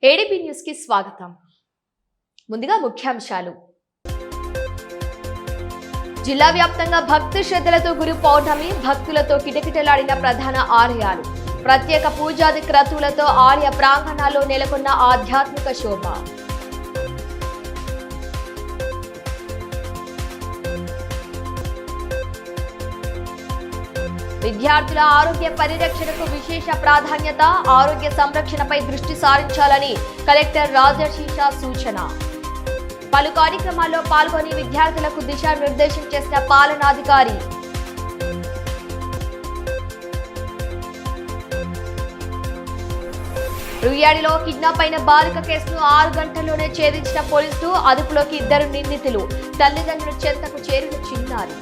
ADP news కి స్వాగతం. ముందుగా ముఖ్యాంశాలు. జిల్లా వ్యాప్తంగా భక్తి శ్రద్ధలతో గురు పౌర్ణమి, భక్తులతో కిటకిటలాడిన ప్రధాన ఆలయాలు, ప్రత్యేక పూజాది క్రతువులతో ఆలయ ప్రాంగణాల్లో నెలకొన్న ఆధ్యాత్మిక శోభ. విద్యార్థుల ఆరోగ్య పరిరక్షణకు విశేష ప్రాధాన్యత, ఆరోగ్య సంరక్షణపై దృష్టి సారించాలని కలెక్టర్ రాజర్షిష సూచన. పలు కార్యక్రమాల్లో పాల్గొని విద్యార్థులకు దిశానిర్దేశం చేసిన పాలనాధికారి. రుయ్యాడిలో కిడ్నాప్ అయిన బాలిక కేసును 6 గంటల్లోనే ఛేదించిన పోలీసులు, అదుపులోకి 2 నిందితులు, తల్లిదండ్రుల చెంతకు చేరిన చిన్నారి.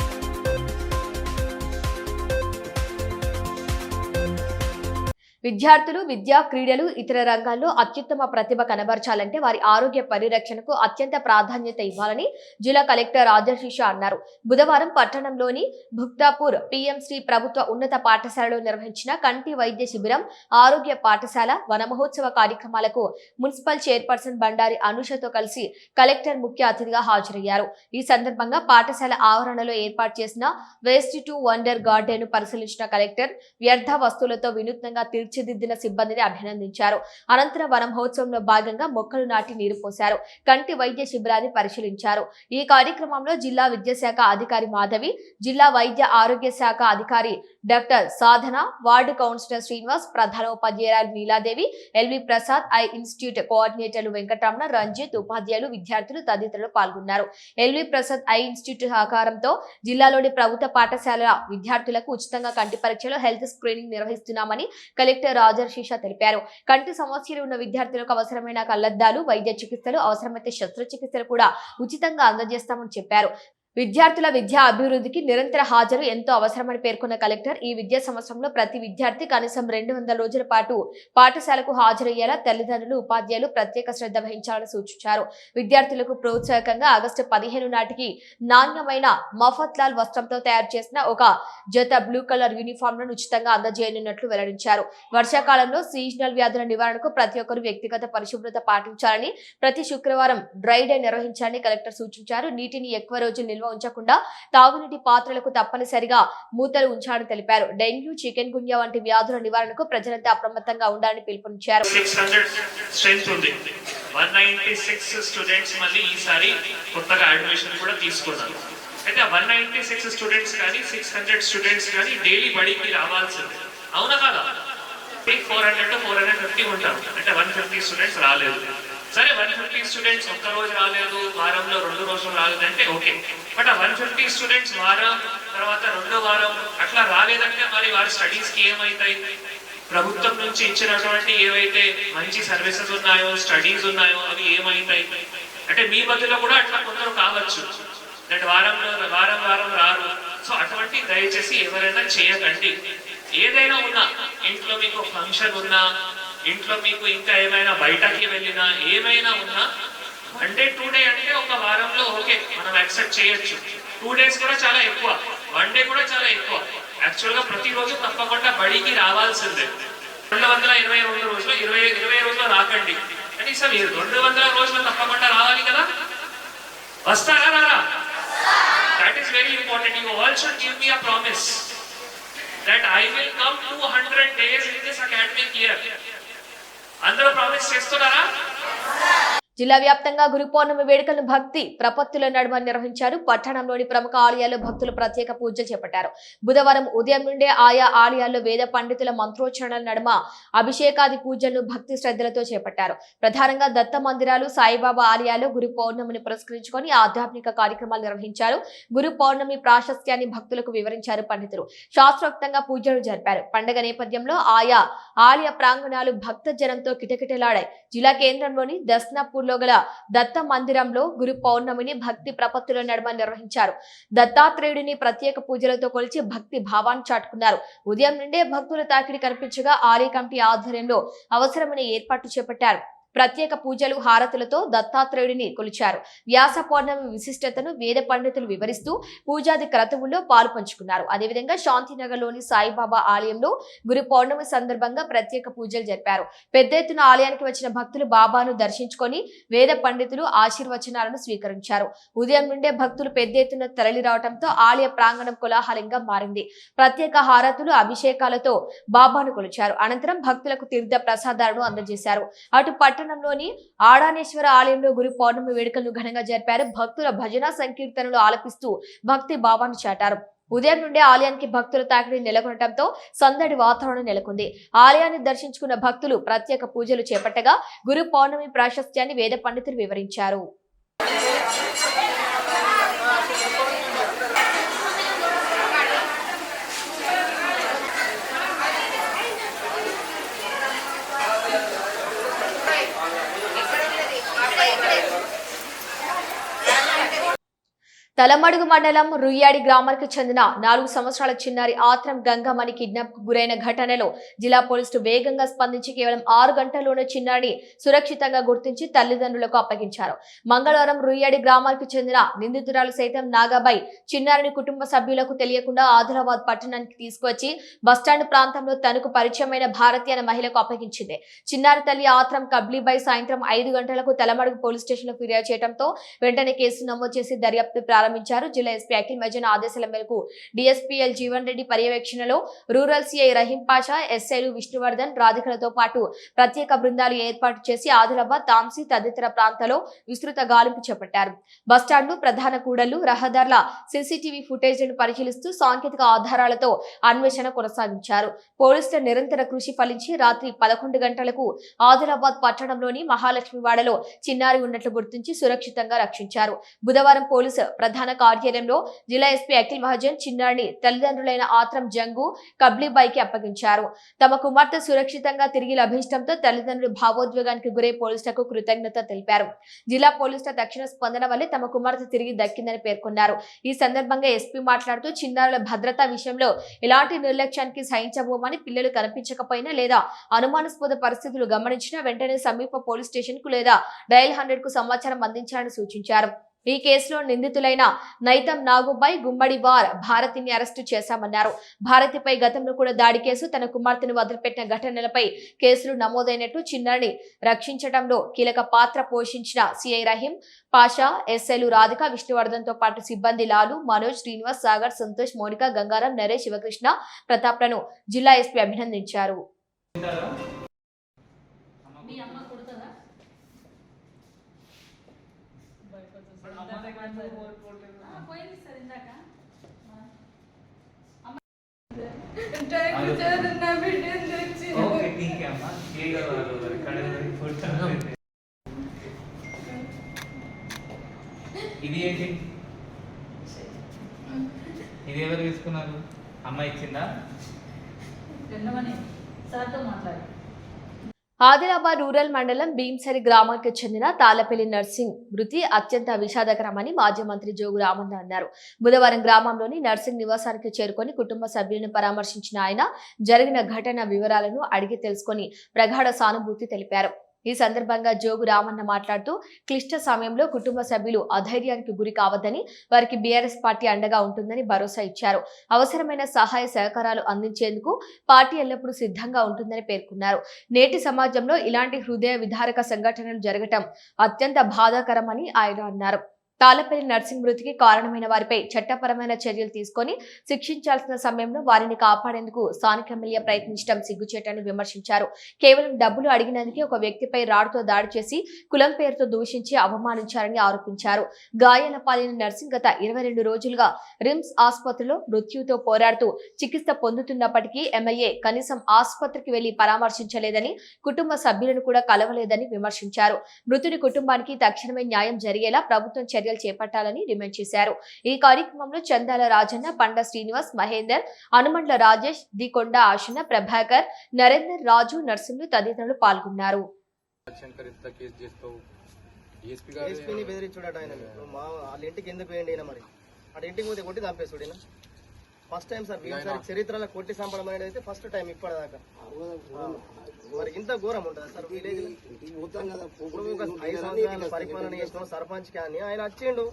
విద్యార్థులు విద్యా, క్రీడలు, ఇతర రంగాల్లో అత్యుత్తమ ప్రతిభ కనబర్చాలంటే వారి ఆరోగ్య పరిరక్షణకు అత్యంత ప్రాధాన్యత ఇవ్వాలని జిల్లా కలెక్టర్ రాజర్షిష అన్నారు. బుధవారం పట్టణంలోని భుక్తాపూర్ పిఎంశ్రీ ప్రభుత్వ ఉన్నత పాఠశాలలో నిర్వహించిన కంటి వైద్య శిబిరం, ఆరోగ్య పాఠశాల, వన మహోత్సవ కార్యక్రమాలకు మున్సిపల్ చైర్పర్సన్ బండారి అనుషతో కలిసి కలెక్టర్ ముఖ్య అతిథిగా హాజరయ్యారు. ఈ సందర్భంగా పాఠశాల ఆవరణలో ఏర్పాటు చేసిన వేస్ట్ టు వండర్ గార్డెన్ ను పరిశీలించిన కలెక్టర్ వ్యర్థ వస్తువులతో వినూత్నంగా తీర్చిదిద్దిన సిబ్బందిని అభినందించారు. అనంతరం వన మహోత్సవంలో భాగంగా మొక్కలు నాటి నీరు పోశారు. కంటి వైద్య శిబిరాన్ని పరిశీలించారు. ఈ కార్యక్రమంలో జిల్లా విద్యాశాఖ అధికారి మాధవి, జిల్లా వైద్య ఆరోగ్య శాఖ అధికారి doctor Sadhana, ward councillor Srinivas, ప్రధానోపాధ్యాయురాలు Neeladevi, L V Prasad, eye institute కోఆర్డినేటర్లు వెంకటరమణ, రంజిత్, ఉపాధ్యాయులు, విద్యార్థులు తదితరులు పాల్గొన్నారు. ఎల్వి ప్రసాద్ ఐ ఇన్స్టిట్యూట్ సహకారంతో జిల్లాలోని ప్రభుత్వ పాఠశాలల విద్యార్థులకు ఉచితంగా కంటి పరీక్షలు, హెల్త్ స్క్రీనింగ్ నిర్వహిస్తున్నామని కలెక్టర్ రాజర్షిష తెలిపారు. కంటి సమస్యలు ఉన్న విద్యార్థులకు అవసరమైన కళ్లద్దాలు, వైద్య చికిత్సలు, అవసరమైతే శస్త్రచికిత్సలు కూడా ఉచితంగా అందజేస్తామని చెప్పారు. విద్యార్థుల విద్యా అభివృద్ధికి నిరంతర హాజరు ఎంతో అవసరమని పేర్కొన్న కలెక్టర్ ఈ విద్యా సంవత్సరంలో ప్రతి విద్యార్థి కనీసం 200 రోజుల పాటు పాఠశాలకు హాజరయ్యేలా తల్లిదండ్రులు, ఉపాధ్యాయులు ప్రత్యేక శ్రద్ధ వహించాలని సూచించారు. విద్యార్థులకు ప్రోత్సాహకంగా ఆగస్టు 15 నాటికి నాణ్యమైన మఫత్లాల్ వస్త్రంతో తయారు చేసిన ఒక జత బ్లూ కలర్ యూనిఫామ్లను ఉచితంగా అందజేయనున్నట్లు వెల్లడించారు. వర్షాకాలంలో సీజనల్ వ్యాధుల నివారణకు ప్రతి ఒక్కరూ వ్యక్తిగత పరిశుభ్రత పాటించాలని, ప్రతి శుక్రవారం డ్రై డే నిర్వహించాలని కలెక్టర్ సూచించారు. నీటిని ఎక్కువ రోజులు నిల్వ ఉంచకుండా తాగునీటి పాత్రలకు తప్పనిసరిగా మూతలు ఉంచాలని తెలిపారు. డెంగ్యూ, చికెన్ గున్యా వంటి వ్యాధుల నివారణకు ప్రజలంతా అప్రమత్తంగా ఉండాలని పిలుపునిచ్చారు. 196 స్టూడెంట్స్ మళ్ళీ ఈసారి కొత్తగా అడ్మిషన్ కూడా తీసుకున్నారు. అయితే 196 స్టూడెంట్స్ కానీ 600 స్టూడెంట్స్ కానీ డైలీ బడికి రావాల్సిందే, అవునా కాదా? 400 to 450 ఉంటారు, అంటే 150 స్టూడెంట్స్ రాలేదు. సరే, 150 స్టూడెంట్స్ ఒక్క రోజు రాలేదు, వారంలో 2 రోజులు రాలేదు అంటే ఓకే. బట్ ఆ 150 స్టూడెంట్స్ వారం తర్వాత 2వ వారం అట్లా రాలేదంటే మరి వారి స్టడీస్కి ఏమవుతాయి? ప్రభుత్వం నుంచి ఇచ్చినటువంటి ఏవైతే మంచి సర్వీసెస్ ఉన్నాయో, స్టడీస్ ఉన్నాయో అవి ఏమవుతాయి? అంటే మీ మధ్యలో కూడా అట్లా కొందరు కావచ్చు, అంటే వారం రారు. సో అటువంటి దయచేసి ఎవరైనా చేయకండి. ఏదైనా ఉన్నా, ఇంట్లో మీకు ఫంక్షన్ ఉన్నా, ఇంట్లో మీకు ఇంకా ఏమైనా బయటకి వెళ్ళినా, ఏమైనా ఉన్నా 1 day 2 day అంటే ఒక వారంలో ఓకే మనం యాక్సెప్ట్ చేయొచ్చు. 2 days కూడా చాలా ఎక్కువ, 1 day కూడా చాలా ఎక్కువ. యాక్చువల్గా ప్రతిరోజు తప్పకుండా బడికి రావాల్సిందే. 222 రోజులు 20 రోజులు రాకండి, కనీసం 200 రోజులు తప్పకుండా రావాలి కదా. వస్తారా రారా? That is very important. You all should give me a promise that I will come 200 days in this academic year. అందరూ ప్రామిస్ చేస్తున్నారా? జిల్లా వ్యాప్తంగా గురు పౌర్ణమి వేడుకలను భక్తి ప్రపత్తుల నడుమ నిర్వహించారు. పట్టణంలోని ప్రముఖ ఆలయాల్లో భక్తులు ప్రత్యేక పూజలు చేపట్టారు. బుధవారం ఉదయం నుండే ఆయా ఆలయాల్లో వేద పండితుల మంత్రోచ్చరణల నడుమ అభిషేకాది పూజలను భక్తి శ్రద్ధలతో చేపట్టారు. ప్రధానంగా దత్త మందిరాలు, సాయిబాబా ఆలయాల్లో గురు పౌర్ణమిని పురస్కరించుకొని ఆధ్యాత్మిక కార్యక్రమాలు నిర్వహించారు. గురు పౌర్ణమి ప్రాశస్త్యాన్ని భక్తులకు వివరించారు పండితులు. శాస్త్రోక్తంగా పూజలు జరిపారు. పండుగ నేపథ్యంలో ఆయా ఆలయ ప్రాంగణాలు భక్త జనంతో కిటకిటలాడాయి. జిల్లా కేంద్రంలోని దస్నాపూర్ లో గల దత్త మందిరంలో గురు పౌర్ణమిని భక్తి ప్రపత్తుల నడుమ నిర్వహించారు. దత్తాత్రేయుడిని ప్రత్యేక పూజలతో కొలిచి భక్తి భావాన్ని చాటుకున్నారు. ఉదయం నుండే భక్తుల తాకిడి కనిపించగా ఆలయ కమిటీ ఆధ్వర్యంలో అవసరమైన ఏర్పాట్లు చేపట్టారు. ప్రత్యేక పూజలు హారతులతో దత్తాత్రేయుడిని కొలిచారు. వ్యాస పౌర్ణమి విశిష్టతను వేద పండితులు వివరిస్తూ పూజాది క్రతువుల్లో పాలు పంచుకున్నారు. అదేవిధంగా శాంతినగర్లోని సాయిబాబా ఆలయంలో గురు పౌర్ణమి సందర్భంగా ప్రత్యేక పూజలు జరిపారు. పెద్ద ఎత్తున ఆలయానికి వచ్చిన భక్తులు బాబాను దర్శించుకొని వేద పండితులు ఆశీర్వచనాలను స్వీకరించారు. ఉదయం నుండే భక్తులు పెద్ద ఎత్తున తరలి రావడంతో ఆలయ ప్రాంగణం కోలాహలంగా మారింది. ప్రత్యేక హారతులు అభిషేకాలతో బాబాను కొలిచారు. అనంతరం భక్తులకు తీర్థ ప్రసాదాలను అందజేశారు. అటు పట్టణంలోని ఆడానేశ్వర ఆలయంలో గురు పౌర్ణమి వేడుకలను ఘనంగా జరిపారు. భక్తుల భజన సంకీర్తనలు ఆలపిస్తూ భక్తి భావాన్ని చాటారు. ఉదయం నుండే ఆలయానికి భక్తుల తాకిడి నెలకొనడంతో సందడి వాతావరణం నెలకొంది. ఆలయాన్ని దర్శించుకున్న భక్తులు ప్రత్యేక పూజలు చేపట్టగా గురు పౌర్ణమి ప్రాశస్త్యాన్ని వేద పండితులు వివరించారు. తలమడుగు మండలం రుయ్యాడి గ్రామానికి చెందిన 4 సంవత్సరాల చిన్నారి ఆత్రం గంగమ్మని కిడ్నాప్ కు గురైన ఘటనలో జిల్లా పోలీసులు వేగంగా స్పందించి కేవలం 6 గంటల్లోనే చిన్నారిని సురక్షితంగా గుర్తించి తల్లిదండ్రులకు అప్పగించారు. మంగళవారం రుయ్యాడి గ్రామానికి చెందిన నిందితురాలు సైతం నాగాబాయి చిన్నారిని కుటుంబ సభ్యులకు తెలియకుండా ఆదిలాబాద్ పట్టణానికి తీసుకువచ్చి బస్టాండ్ ప్రాంతంలో తనకు పరిచయమైన భారతి అనే మహిళకు అప్పగించింది. చిన్నారి తల్లి ఆత్రం కబ్లీబాయి సాయంత్రం 5 గంటలకు తలమడుగు పోలీస్ స్టేషన్ లో ఫిర్యాదు చేయడంతో వెంటనే కేసు నమోదు చేసి దర్యాప్తు ప్రారంభించారు. జిల్లా ఎస్పీ అఖిల్ మజన్ ఆదేశాల మేరకు డిఎస్పీఎల్ జీవన్ రెడ్డి పర్యవేక్షణలో రూరల్ సిఐ రహీం పాషా, ఎస్ఐలు విష్ణువర్ధన్, రాధికలతో పాటు ప్రత్యేక బృందాలు ఏర్పాటు చేసి ఆదిలాబాద్, తాంసీ తదితర ప్రాంతాల్లో విస్తృత గాలింపు చేపట్టారు. బస్టాండ్లు, ప్రధాన కూడళ్లు, రహదారుల సీసీటీవీ ఫుటేజ్లను పరిశీలిస్తూ సాంకేతిక ఆధారాలతో అన్వేషణ కొనసాగించారు. పోలీసుల నిరంతర కృషి ఫలించి రాత్రి 11 గంటలకు ఆదిలాబాద్ పట్టణంలోని మహాలక్ష్మివాడలో చిన్నారి ఉన్నట్లు గుర్తించి సురక్షితంగా రక్షించారు. బుధవారం పోలీసు ప్రధాన కార్యాలయంలో జిల్లా ఎస్పీ అఖిల్ మహాజన్ చిన్నారిని తల్లిదండ్రులైన ఆత్రం జంగు కబ్లీబాయికి అప్పగించారు. తమ కుమార్తె సురక్షితంగా తిరిగి లభించడంతో తల్లిదండ్రులు భావోద్వేగానికి గురై పోలీసులకు కృతజ్ఞత తెలిపారు. జిల్లా పోలీసుల తక్షణ స్పందన వల్లే తమ కుమార్తె తిరిగి దక్కిందని పేర్కొన్నారు. ఈ సందర్భంగా ఎస్పీ మాట్లాడుతూ చిన్నారుల భద్రతా విషయంలో ఎలాంటి నిర్లక్ష్యానికి సహించబోమని, పిల్లలు కనిపించకపోయినా లేదా అనుమానాస్పద పరిస్థితులు గమనించినా వెంటనే సమీప పోలీస్ స్టేషన్ కు లేదా డయల్ 100 కు సమాచారం అందించాలని సూచించారు. ఈ కేసులో నిందితులైన నైతం నాగుబాయ్, గుమ్మడి వార్ భారతిని అరెస్టు చేశామన్నారు. భారతిపై గతంలో కూడా దాడి కేసు, తన కుమార్తెను వదిలిపెట్టిన ఘటనలపై కేసులు నమోదైనట్టు, చిన్నారిని రక్షించడంలో కీలక పాత్ర పోషించిన సిఐ రహీం పాషా, ఎస్ఐలు రాధిక, విష్ణువర్ధన్ తో పాటు సిబ్బంది లాలు, మనోజ్, శ్రీనివాస్, సాగర్, సంతోష్, మౌనిక, గంగారాం, నరేష్, శివకృష్ణ, ప్రతాప్లను జిల్లా ఎస్పీ అభినందించారు. ఇది ఏంటి? ఇది ఎవరు తీసుకున్నారు? అమ్మ ఇచ్చిందా? సార్తో మాట్లాడు. ఆదిలాబాద్ రూరల్ మండలం భీంసరి గ్రామానికి చెందిన తాళ్లపల్లి నర్సింగ్ మృతి అత్యంత విషాదకరమని మాజీ మంత్రి జోగు రామన్న అన్నారు. బుధవారం గ్రామంలోని నర్సింగ్ నివాసానికి చేరుకొని కుటుంబ సభ్యులను పరామర్శించిన ఆయన జరిగిన ఘటన వివరాలను అడిగి తెలుసుకొని ప్రగాఢ సానుభూతి తెలిపారు. ఈ సందర్భంగా జోగు రామన్న మాట్లాడుతూ క్లిష్ట సమయంలో కుటుంబ సభ్యులు అధైర్యానికి గురి కావద్దని, వారికి బీఆర్ఎస్ పార్టీ అండగా ఉంటుందని భరోసా ఇచ్చారు. అవసరమైన సహాయ సహకారాలు అందించేందుకు పార్టీ ఎల్లప్పుడూ సిద్ధంగా ఉంటుందని పేర్కొన్నారు. నేటి సమాజంలో ఇలాంటి హృదయ విదారక సంఘటనలు జరగటం అత్యంత బాధాకరమని ఆయన అన్నారు. తాళ్లపల్లి నర్సింగ్ మృతికి కారణమైన వారిపై చట్టపరమైన చర్యలు తీసుకొని శిక్షించాల్సిన సమయంలో వారిని కాపాడేందుకు స్థానిక ఎమ్మెల్యే ప్రయత్నించడం సిగ్గుచేటని విమర్శించారు. కేవలం డబ్బులు అడిగినందుకే ఒక వ్యక్తిపై రాడ్తో దాడి చేసి కులం పేరుతో దూషించి అవమానించారని ఆరోపించారు. గాయాల పాలైన నర్సింగ్ గత 22 రోజులుగా రిమ్స్ ఆసుపత్రిలో మృత్యుతో పోరాడుతూ చికిత్స పొందుతున్నప్పటికీ ఎమ్మెల్యే కనీసం ఆసుపత్రికి వెళ్లి పరామర్శించలేదని, కుటుంబ సభ్యులను కూడా కలవలేదని విమర్శించారు. మృతుడి కుటుంబానికి తక్షణమే న్యాయం జరిగేలా ప్రభుత్వం చర్యలు చేపట్టాలని డిమాండ్ చేశారు. ఈ కార్యక్రమంలో చందాల రాజన్న, పండ శ్రీనివాస్, మహేందర్, అనుమండ్ల రాజేష్, దికొండ ఆశన్న, ప్రభాకర్, నరేందర్, రాజు, నర్సింహులు తదితరులు పాల్గొన్నారు. ఫస్ట్ టైం సార్ ఈసారి చరిత్రలో కొట్టి సంపడం అనేది అయితే ఫస్ట్ టైం ఇప్పటిదాకా. మరి ఇంత ఘోరం ఉంటుంది సార్ విలేజ్. ఇప్పుడు ఒక 5 సంవత్సరాలు పరిపాలన చేసిన సర్పంచ్ కానీ ఆయన వచ్చిండు.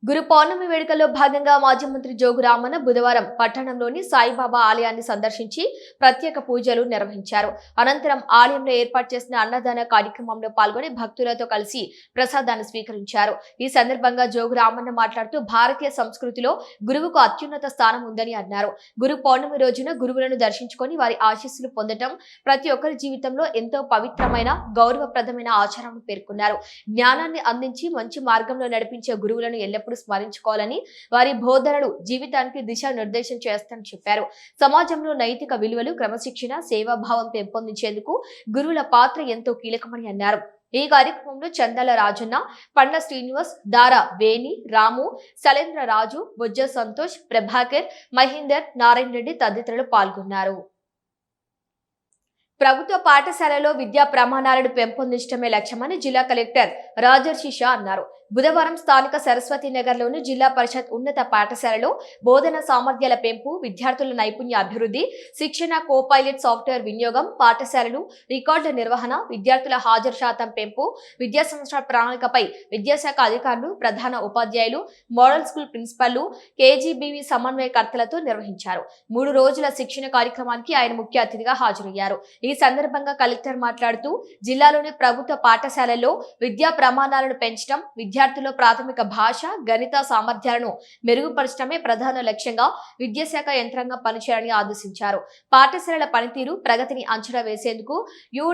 గురు పౌర్ణమి వేడుకల్లో భాగంగా మాజీ మంత్రి జోగు రామన్న బుధవారం పట్టణంలోని సాయిబాబా ఆలయాన్ని సందర్శించి ప్రత్యేక పూజలు నిర్వహించారు. అనంతరం ఆలయంలో ఏర్పాటు చేసిన అన్నదాన కార్యక్రమంలో పాల్గొని భక్తులతో కలిసి ప్రసాదాన్ని స్వీకరించారు. ఈ సందర్భంగా జోగు రామన్న మాట్లాడుతూ భారతీయ సంస్కృతిలో గురువుకు అత్యున్నత స్థానం ఉందని అన్నారు. గురు పౌర్ణమి రోజున గురువులను దర్శించుకొని వారి ఆశీస్సులు పొందడం ప్రతి ఒక్కరి జీవితంలో ఎంతో పవిత్రమైన గౌరవప్రదమైన ఆచారం పేర్కొన్నారు. జ్ఞానాన్ని అందించి మంచి మార్గంలో నడిపించే గురువులను ఎల్లప్పుడూ స్మరించుకోవాలని, వారి బోధనలు జీవితానికి దిశానిర్దేశం చేస్తారని చెప్పారు. సమాజంలో నైతిక విలువలు, క్రమశిక్షణ, సేవాభావం పెంపొందించేందుకు గురువుల పాత్ర ఎంతో కీలకమని అన్నారు. ఈ కార్యక్రమంలో చందాల రాజన్న, పండ్ల శ్రీనివాస్, దార వేణి, రాము, శైలేంద్ర రాజు, బొజ్జ సంతోష్, ప్రభాకర్, మహేందర్, నారాయణ రెడ్డి తదితరులు పాల్గొన్నారు. ప్రభుత్వ పాఠశాలలో విద్యా ప్రమాణాలను పెంపొందించడమే లక్ష్యమని జిల్లా కలెక్టర్ రాజర్షి షా అన్నారు. బుధవారం స్థానిక సరస్వతి నగర్లోని జిల్లా పరిషత్ ఉన్నత పాఠశాలలో బోధన సామర్థ్యాల పెంపు, విద్యార్థుల నైపుణ్య అభివృద్ధి, శిక్షణ, కోపైలట్ సాఫ్ట్వేర్ వినియోగం, పాఠశాలలు రికార్డుల నిర్వహణ, విద్యార్థుల హాజరు శాతం పెంపు, విద్యా సంవత్సరాల ప్రణాళికపై విద్యాశాఖ అధికారులు, ప్రధాన ఉపాధ్యాయులు, మోడల్ స్కూల్ ప్రిన్సిపల్లు, కేజీబీవీ సమన్వయకర్తలతో నిర్వహించారు. 3 రోజుల శిక్షణ కార్యక్రమానికి ఆయన ముఖ్య అతిథిగా హాజరయ్యారు. ఈ సందర్భంగా కలెక్టర్ మాట్లాడుతూ జిల్లాలోని ప్రభుత్వ పాఠశాలల్లో విద్యా ప్రమాణాలను పెంచడం, విద్యార్థుల్లో ప్రాథమిక భాష, గణిత సామర్థ్యాలను మెరుగుపరచడమే ప్రధాన లక్ష్యంగా విద్యాశాఖ యంత్రాంగం పనిచేయాలని ఆదేశించారు. పాఠశాలల పనితీరు, ప్రగతిని అంచనా వేసేందుకు U-+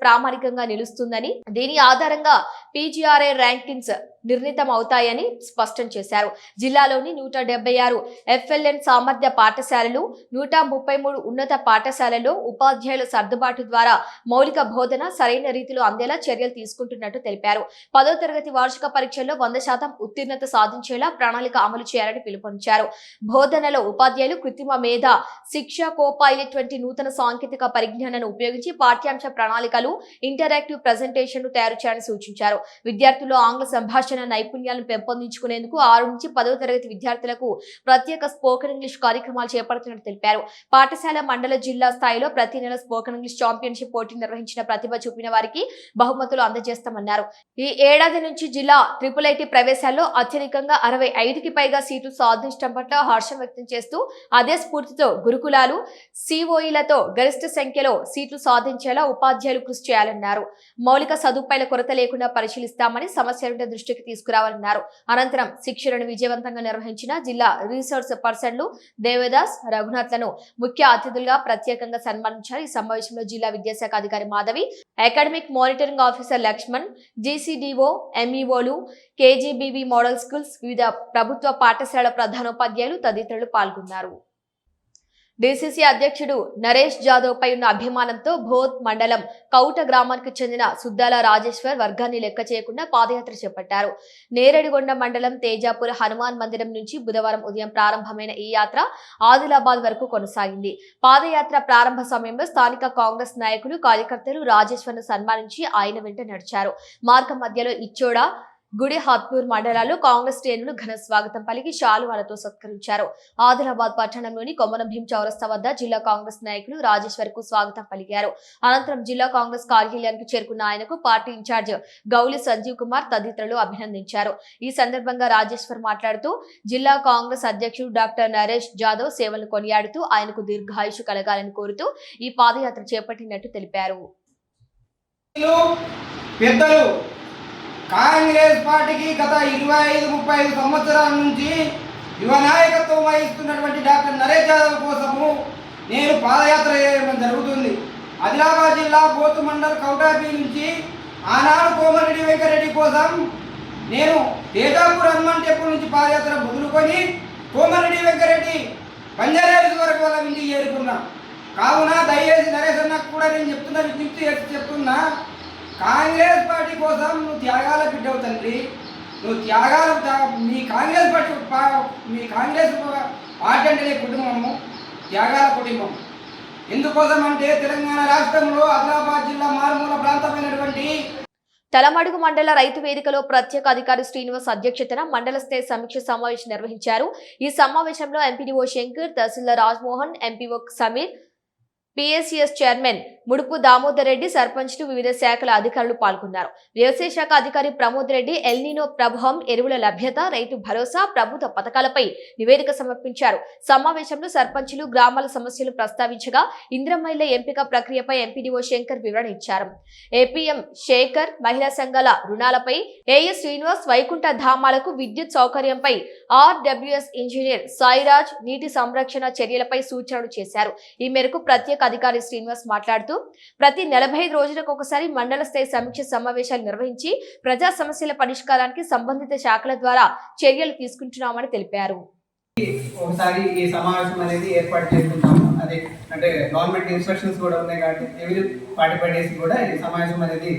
ప్రామాణికంగా నిలుస్తుందని, దీని ఆధారంగా PGRA ర్యాంకింగ్స్ నిర్ణీతం అవుతాయని స్పష్టం చేశారు. జిల్లాలోని 176 FLN సామర్థ్య పాఠశాలలు, 133 ఉన్నత పాఠశాలల్లో ఉపాధ్యాయుల సర్దుబాటు ద్వారా మౌలిక బోధన సరైన రీతిలో అందేలా చర్యలు తీసుకుంటున్నట్టు తెలిపారు. 10వ తరగతి వార్షిక పరీక్షల్లో 100% ఉత్తీర్ణత సాధించేలా ప్రణాళిక అమలు చేయాలని పిలుపునిచ్చారు. బోధనలో ఉపాధ్యాయులు కృత్రిమ మేధ, శిక్ష, కోపైలట్ వంటి నూతన సాంకేతిక పరిజ్ఞానాన్ని ఉపయోగించి పాఠ్యాంశ ప్రణాళికలు, ఇంటరాక్టివ్ ప్రెజెంటేషన్లు తయారు చేయాలని సూచించారు. విద్యార్థుల్లో ఆంగ్ల సంభాషణ నైపుణ్యాలను పెంపొందించుకునేందుకు 6 నుంచి 10వ తరగతి విద్యార్థులకు ప్రత్యేక స్పోకెన్ ఇంగ్లీష్ కార్యక్రమాలు చేపడుతున్నట్టు తెలిపారు. పాఠశాల, మండల, జిల్లా స్థాయిలో ప్రతి నెల స్పోకెన్ ఇంగ్లీష్ ఛాంపియన్షిప్ పోటీ నిర్వహించిన ప్రతిభ చూపిన వారికి బహుమతులు అందజేస్తామన్నారు. ఈ ఏడాది నుంచి జిల్లా IIIT ప్రవేశాల్లో అత్యధికంగా 65కి పైగా సీట్లు సాధించడం పట్ల హర్షం వ్యక్తం చేస్తూ అదే స్ఫూర్తితో గురుకులాలు, COEలతో గరిష్ట సంఖ్యలో సీట్లు సాధించేలా ఉపాధ్యాయులు కృషి చేయాలన్నారు. మౌలిక సదుపాయాల కొరత లేకుండా పరిశీలిస్తామని, సమస్యలుంటే దృష్టికి తీసుకురావాలన్నారు. అనంతరం శిక్షణను విజయవంతంగా నిర్వహించిన జిల్లా రీసోర్స్ పర్సన్లు దేవదాస్, రఘునాథ్లను ముఖ్య అతిథులుగా ప్రత్యేకంగా సన్మానించారు. ఈ సమావేశంలో జిల్లా విద్యాశాఖ అధికారి Madhavi, academic monitoring officer Lakshman, GCDO, MEOలు, KGBV మోడల్ స్కూల్స్, వివిధ ప్రభుత్వ పాఠశాలల ప్రధానోపాధ్యాయులు తదితరులు పాల్గొన్నారు. DCC అధ్యక్షుడు నరేష్ జాదవ్ పై ఉన్న అభిమానంతో భోత్ మండలం కౌట గ్రామానికి చెందిన సుద్దాల రాజేశ్వర్ వర్గాన్ని లెక్క చేయకుండా పాదయాత్ర చేపట్టారు. నేరేడిగొండ మండలం తేజాపూర్ హనుమాన్ మందిరం నుంచి బుధవారం ఉదయం ప్రారంభమైన ఈ యాత్ర ఆదిలాబాద్ వరకు కొనసాగింది. పాదయాత్ర ప్రారంభ సమయంలో స్థానిక కాంగ్రెస్ నాయకులు, కార్యకర్తలు రాజేశ్వర్ను సన్మానించి ఆయన వెంట నడిచారు. మార్గం మధ్యలో ఇచ్చోడ, గుడి హాత్పూర్ మండలాల్లో కాంగ్రెస్ శ్రేణులు ఘన స్వాగతం పలికి శాలువాలతో సత్కరించారు. ఆదిలాబాద్ పట్టణంలోని కొమ్మన భీం చౌరస్తా వద్ద జిల్లా కాంగ్రెస్ నాయకులు రాజేశ్వర్ కు స్వాగతం పలికారు. అనంతరం జిల్లా కాంగ్రెస్ కార్యాలయానికి చేరుకున్న ఆయనకు పార్టీ ఇన్ఛార్జ్ గౌలి సంజీవ్ కుమార్ తదితరులు అభినందించారు. ఈ సందర్భంగా రాజేశ్వర్ మాట్లాడుతూ జిల్లా కాంగ్రెస్ అధ్యక్షుడు డాక్టర్ నరేష్ జాదవ్ సేవలను కొనియాడుతూ ఆయనకు దీర్ఘాయుషు కలగాలని కోరుతూ ఈ పాదయాత్ర చేపట్టినట్టు తెలిపారు. కాంగ్రెస్ పార్టీకి గత 25-30 సంవత్సరాల నుంచి యువ నాయకత్వం వహిస్తున్నటువంటి డాక్టర్ నరేష్ యాదవ్ కోసము నేను పాదయాత్ర చేయడం జరుగుతుంది. ఆదిలాబాద్ జిల్లా బోతు మండల్ కౌటాపి నుంచి ఆనాడు కోమరెడ్డి వెంకరెడ్డి కోసం నేను తేజాపూర్ హనుమాన్ టెంపుల్ నుంచి పాదయాత్ర మొదలుకొని కోమరెడ్డి వెంకరెడ్డి పంజారేజ్ వరకు వాళ్ళ ఇంటికి చేరుకున్నా. కావున దయచేసి నరేష్ అన్నకు కూడా నేను విజ్ఞప్తి చెప్తున్నా, కాంగ్రెస్ పార్టీ కోసం నువ్వు త్యాగాల బిడ్డవు తండ్రి. నువ్వు త్యాగాలు మీ కాంగ్రెస్ పార్టీ అంటే కుటుంబము త్యాగాల కుటుంబం. ఎందుకోసం అంటే తెలంగాణ రాష్ట్రంలో ఆదిలాబాద్ జిల్లా మారుమూల ప్రాంతమైనటువంటి తలమడుగు మండల రైతు వేదికలో ప్రత్యేక అధికారి శ్రీనివాస్ అధ్యక్షతన మండల స్థాయి సమీక్ష సమావేశం నిర్వహించారు. ఈ సమావేశంలో MPDO Shankar, tahsildar Rajmohan, MPO Sameer, PSCS chairman Mudupu Damodar Reddy, సర్పంచ్లు, వివిధ శాఖల అధికారులు పాల్గొన్నారు. వ్యవసాయ శాఖ అధికారి ప్రమోద్ రెడ్డి ఎల్నినో ప్రభావం, ఎరువుల లభ్యత, రైతు భరోసా, ప్రభుత్వ పథకాలపై నివేదిక సమర్పించారు. సమావేశంలో సర్పంచ్లు గ్రామాల సమస్యలు ప్రస్తావించగా ఇంద్రమహిళ ఎంపిక ప్రక్రియపై ఎంపీడీఓ శంకర్ వివరణ ఇచ్చారు. ఏపీఎం శేఖర్ మహిళా సంఘాల రుణాలపై ఏఎస్ శ్రీనివాస్, వైకుంఠ ధామాలకు విద్యుత్ సౌకర్యంపై ఆర్డబ్ల్యూఎస్ ఇంజనీర్ సాయిరాజ్ నీటి సంరక్షణ చర్యలపై సూచనలు చేశారు. ఈ మేరకు ప్రత్యేక అధికారి శ్రీనివాస్ మాట్లాడుతూ ప్రతి 45 రోజులకు ఒకసారి మండల స్థాయి సమీక్ష సమావేశాలు నిర్వహించి ప్రజా సమస్యల పరిష్కారానికి సంబంధిత శాఖల ద్వారా చర్యలు తీసుకుంటున్నామని తెలిపారు. ఒకసారి ఈ సమావేశం అనేది ఏర్పాటు చేసుకుంటాము. అదే అంటే గవర్నమెంట్ ఇన్స్ట్రక్షన్స్ కూడా ఉన్నాయి కాబట్టి ఎవ్రీ 45 డేస్ కూడా ఈ సమావేశం అనేది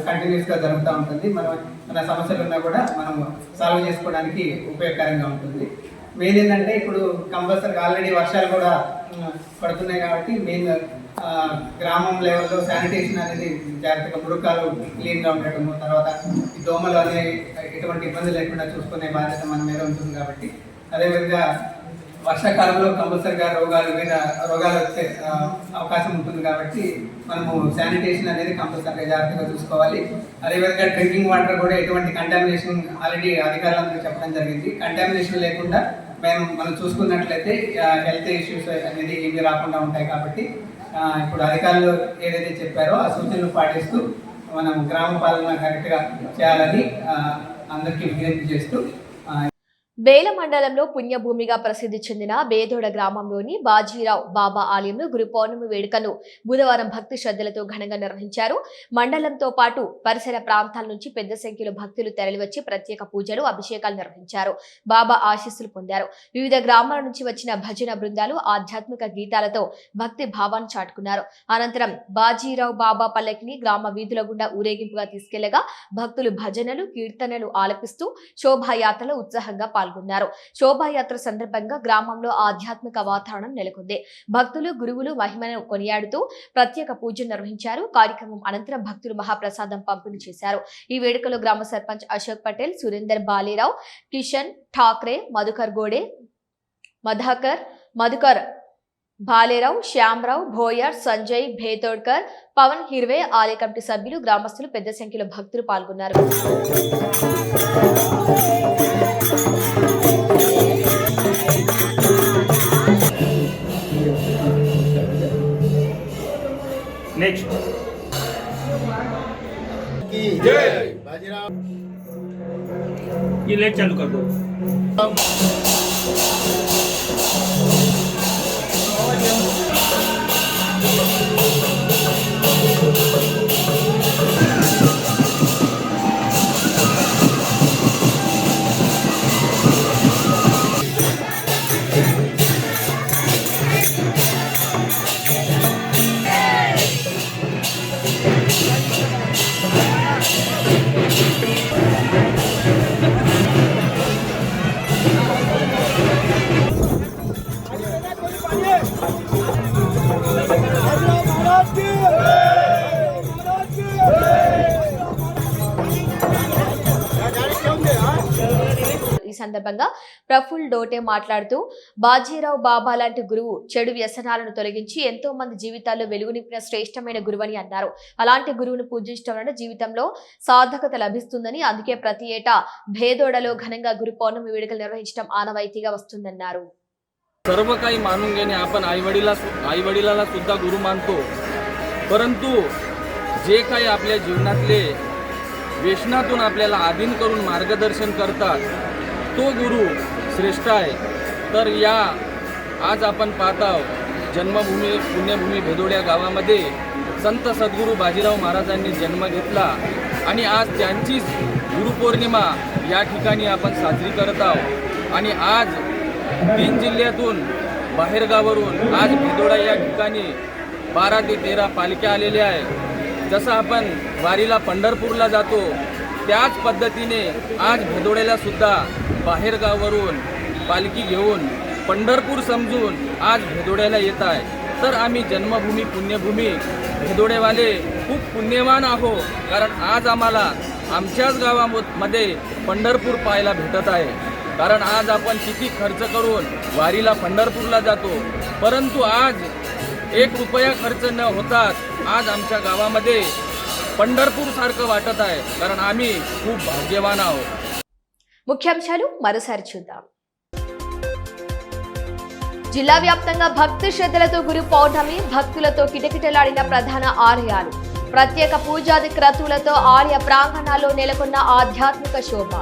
కంటిన్యూస్ గా జరుగుతూ ఉంటుంది. మన సమస్యలు ఉన్నా కూడా మనం సాల్వ్ చేసుకోవడానికి ఉపయోగకరంగా ఉంటుంది. మెయిన్ ఏంటంటే ఇప్పుడు కంపల్సరీగా ఆల్రెడీ వర్షాలు కూడా పడుతున్నాయి కాబట్టి మెయిన్ గ్రామం లెవెల్లో శానిటేషన్ అనేది జాగ్రత్తగా మురుకాలు క్లీన్గా ఉండటము, తర్వాత ఈ దోమలు అనేవి ఎటువంటి ఇబ్బంది లేకుండా చూసుకునే బాధ్యత మన మీద ఉంటుంది. కాబట్టి అదేవిధంగా వర్షాకాలంలో కంపల్సరీగా రోగాలు వచ్చే అవకాశం ఉంటుంది. కాబట్టి మనము శానిటేషన్ అనేది కంపల్సరీగా జాగ్రత్తగా చూసుకోవాలి. అదేవిధంగా డ్రింకింగ్ వాటర్ కూడా ఎటువంటి కంటామినేషన్ ఆల్రెడీ అధికారులందరూ చెప్పడం జరిగింది. కంటామినేషన్ లేకుండా మనం చూసుకున్నట్లయితే హెల్త్ ఇష్యూస్ అనేది ఏమీ రాకుండా ఉంటాయి. కాబట్టి ఇప్పుడు అధికారులు ఏదైతే చెప్పారో ఆ సూచనలు పాటిస్తూ మనం గ్రామ పాలన కరెక్ట్గా చేయాలని అందరికీ విజ్ఞప్తి చేస్తూ బేల మండలంలో పుణ్యభూమిగా ప్రసిద్ధి చెందిన బేదోడ గ్రామంలోని బాజీరావు బాబా ఆలయంలో గురు పౌర్ణమి వేడుకను బుధవారం భక్తి శ్రద్ధలతో ఘనంగా నిర్వహించారు. మండలంతో పాటు పరిసర ప్రాంతాల నుంచి పెద్ద సంఖ్యలో భక్తులు తరలివచ్చి ప్రత్యేక పూజలు, అభిషేకాలు నిర్వహించారు. బాబా ఆశీస్సులు పొందారు. వివిధ గ్రామాల నుంచి వచ్చిన భజన బృందాలు ఆధ్యాత్మిక గీతాలతో భక్తి భావాన్ని చాటుకున్నారు. అనంతరం బాజీరావు బాబా పల్లకిని గ్రామ వీధుల గుండా ఊరేగింపుగా తీసుకెళ్లగా భక్తులు భజనలు, కీర్తనలు ఆలపిస్తూ శోభాయాత్రలో ఉత్సాహంగా పాల్గొన్నారు. శోభాయాత్ర సందర్భంగా గ్రామంలో ఆధ్యాత్మిక వాతావరణం నెలకొంది. భక్తులు, గురువులు మహిమను కొనియాడుతూ ప్రత్యేక పూజలు నిర్వహించారు. కార్యక్రమం అనంతరం భక్తులు మహాప్రసాదం పంపిణీ చేశారు. ఈ వేడుకలో గ్రామ సర్పంచ్ అశోక్ పటేల్, సురేందర్ బాలేరావు, కిషన్ ఠాక్రే, మధుకర్ గోడే, మధుకర్ బాలేరావు, శ్యామరావు, భోయర్, సంజయ్ భేతోడ్కర్, పవన్ హిర్వే, ఆలయ కమిటీ సభ్యులు, గ్రామస్తులు పెద్ద సంఖ్యలో భక్తులు పాల్గొన్నారు. नेक्स्ट ये लाइट चालू कर दो. ఈ సందర్భంగా ప్రఫుల్ డోటే మాట్లాడుతూ బాజీరావు బాబా లాంటి గురువు చెడు వ్యసనాలను తొలగించి ఎంతో మంది జీవితాల్లో వెలుగు నింపిన శ్రేష్టమైన గురువని అన్నారు. అలాంటి గురువును పూజించడం వల్ల జీవితంలో సార్థకత లభిస్తుందని, అందుకే ప్రతి ఏటా భేదోడలో ఘనంగా गुरु पौर्णिमा వేడుకలు నిర్వహించడం ఆనవాయితీగా వస్తుందన్నారు. सर्व काही मानून घेणे आपण आईवडिलाला सुद्धा गुरु मानतो, परंतु जे काही आपल्या जीवनातले व्यसनातून आपल्याला आधीन करून मार्गदर्शन करतात तो गुरु श्रेष्ठ आहे. तर या आज आपण पाहत आहोत जन्मभूमी पुण्यभूमी भेदोड्या गावामध्ये संत सद्गुरू बाजीराव महाराजांनी जन्म घेतला आणि आज त्यांचीच गुरुपौर्णिमा या ठिकाणी आपण साजरी करत आहोत. आणि आज 3 जिल्ह्यातून बाहेरगावावरून आज भेदोडा या ठिकाणी 12 ते 13 पालख्या आलेल्या आहेत. जसं आपण वारीला पंढरपूरला जातो त्याच पद्धतीने आज भेदोड्याला सुद्धा बाहेरगावावरून पालखी घेऊन पंढरपूर समजून आज भेदोड्याला येत आहे. तर आम्ही जन्मभूमी पुण्यभूमी भेदोडेवाले खूप पुण्यवान आहो, कारण आज आम्हाला आमच्याच गावामध्ये पंढरपूर पाहायला भेटत आहे. कारण आज आपण किती खर्च करून वारीला पंढरपूरला जातो, परंतु आज 1 रुपया खर्च न होतात आज आमच्या गावामध्ये पंढरपूर सारखं वाटत आहे. कारण आम्ही खूप भाग्यवान आहोत. ముఖ్యాంశాలు మరోసారి చూద్దాం. జిల్లా వ్యాప్తంగా భక్తి శ్రద్ధలతో గురు పౌర్ణమి, భక్తులతో కిటకిటలాడిన ప్రధాన ఆలయాలు, ప్రత్యేక పూజాది క్రతువులతో ఆలయ ప్రాంగణాల్లో నెలకొన్న ఆధ్యాత్మిక శోభ.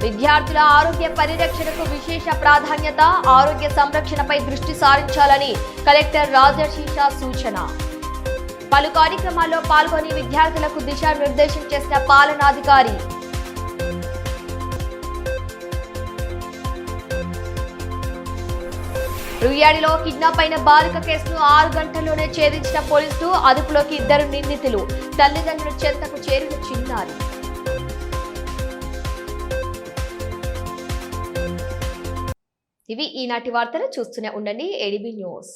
విద్యార్థుల ఆరోగ్య పరిరక్షణకు విశేష ప్రాధాన్యత, ఆరోగ్య సంరక్షణపై దృష్టి సారించాలని కలెక్టర్ రాజర్షిషా సూచన. పలు కార్యక్రమాల్లో పాల్గొని విద్యార్థులకు దిశానిర్దేశం చేసిన పాలనాధికారి. రుయ్యాడిలో కిడ్నాప్ అయిన బాలిక కేసును 6 గంటల్లోనే ఛేదించిన పోలీసులు, అదుపులోకి 2 నిందితులు, తల్లిదండ్రుల చెంతకు చేరిన చిన్నారి. ఇవి ఈనాటి వార్తలు. చూస్తూనే ఉండండి ఏడీబీ న్యూస్.